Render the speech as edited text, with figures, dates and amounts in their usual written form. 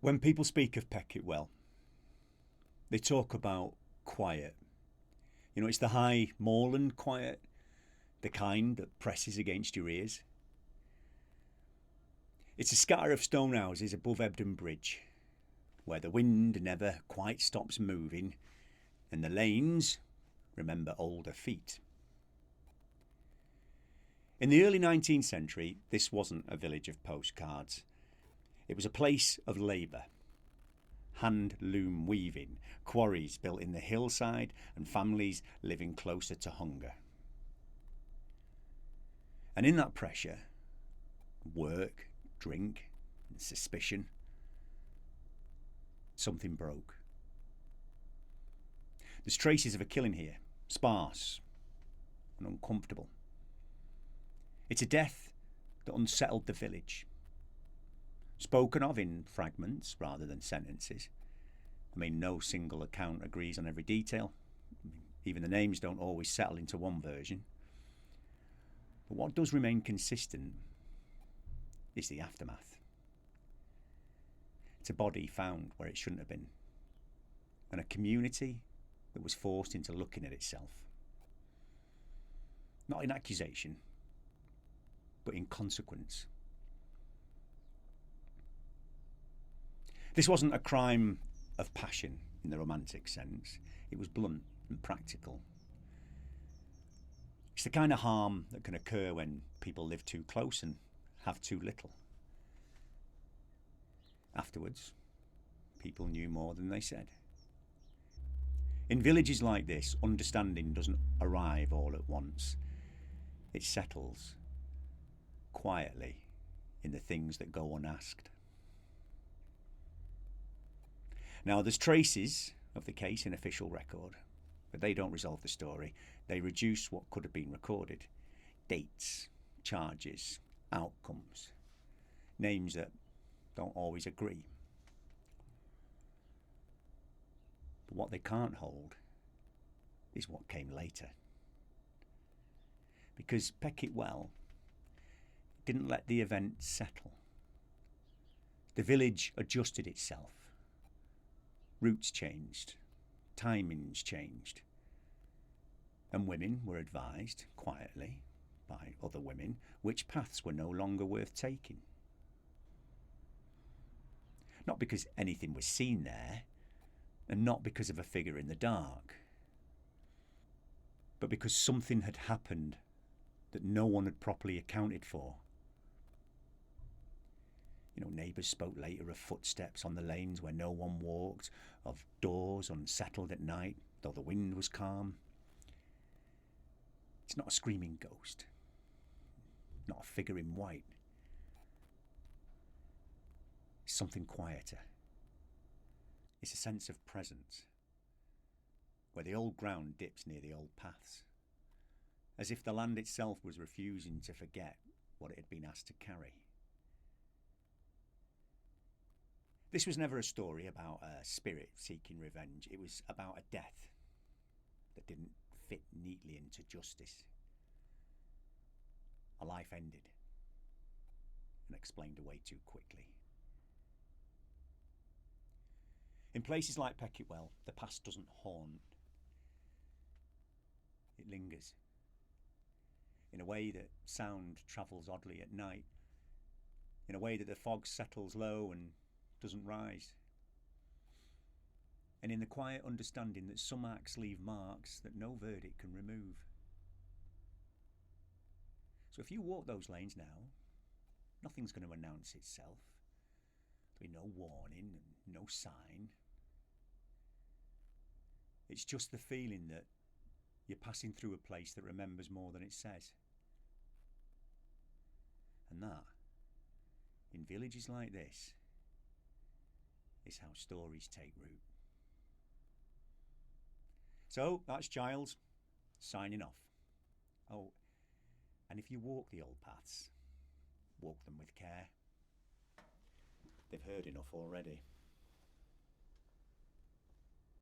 When people speak of Pecket Well, they talk about quiet. You know, it's the high moorland quiet, the kind that presses against your ears. It's a scatter of stone houses above Hebden Bridge, where the wind never quite stops moving, and the lanes remember older feet. In the early 19th century, this wasn't a village of postcards. It was a place of labour. Hand loom weaving, quarries built in the hillside, and families living closer to hunger. And in that pressure, work, drink, and suspicion, something broke. There's traces of a killing here, sparse and uncomfortable. It's a death that unsettled the village, spoken of in fragments rather than sentences. I mean, no single account agrees on every detail. Even the names don't always settle into one version. But what does remain consistent is the aftermath. It's a body found where it shouldn't have been, and a community that was forced into looking at itself. Not in accusation, but in consequence. This wasn't a crime of passion in the romantic sense. It was blunt and practical. It's the kind of harm that can occur when people live too close and have too little. Afterwards, people knew more than they said. In villages like this, understanding doesn't arrive all at once. It settles quietly in the things that go unasked. Now, there's traces of the case in official record, but they don't resolve the story. They reduce what could have been recorded. Dates, charges, outcomes, names that don't always agree. But what they can't hold is what came later. Because Pecket Well didn't let the event settle. The village adjusted itself. Routes changed, timings changed, and women were advised, quietly, by other women, which paths were no longer worth taking. Not because anything was seen there, and not because of a figure in the dark, but because something had happened that no one had properly accounted for. You know, neighbours spoke later of footsteps on the lanes where no one walked, of doors unsettled at night, though the wind was calm. It's not a screaming ghost, not a figure in white. It's something quieter. It's a sense of presence, where the old ground dips near the old paths, as if the land itself was refusing to forget what it had been asked to carry. This was never a story about a spirit seeking revenge. It was about a death that didn't fit neatly into justice. A life ended and explained away too quickly. In places like Pecket Well, the past doesn't haunt. It lingers in a way that sound travels oddly at night, in a way that the fog settles low and doesn't rise, and in the quiet understanding that some acts leave marks that no verdict can remove. So if you walk those lanes now, nothing's going to announce itself. There'll be no warning and no sign. It's just the feeling that you're passing through a place that remembers more than it says. And that, in villages like this, is how stories take root. So that's Giles signing off. Oh, and if you walk the old paths, walk them with care. They've heard enough already.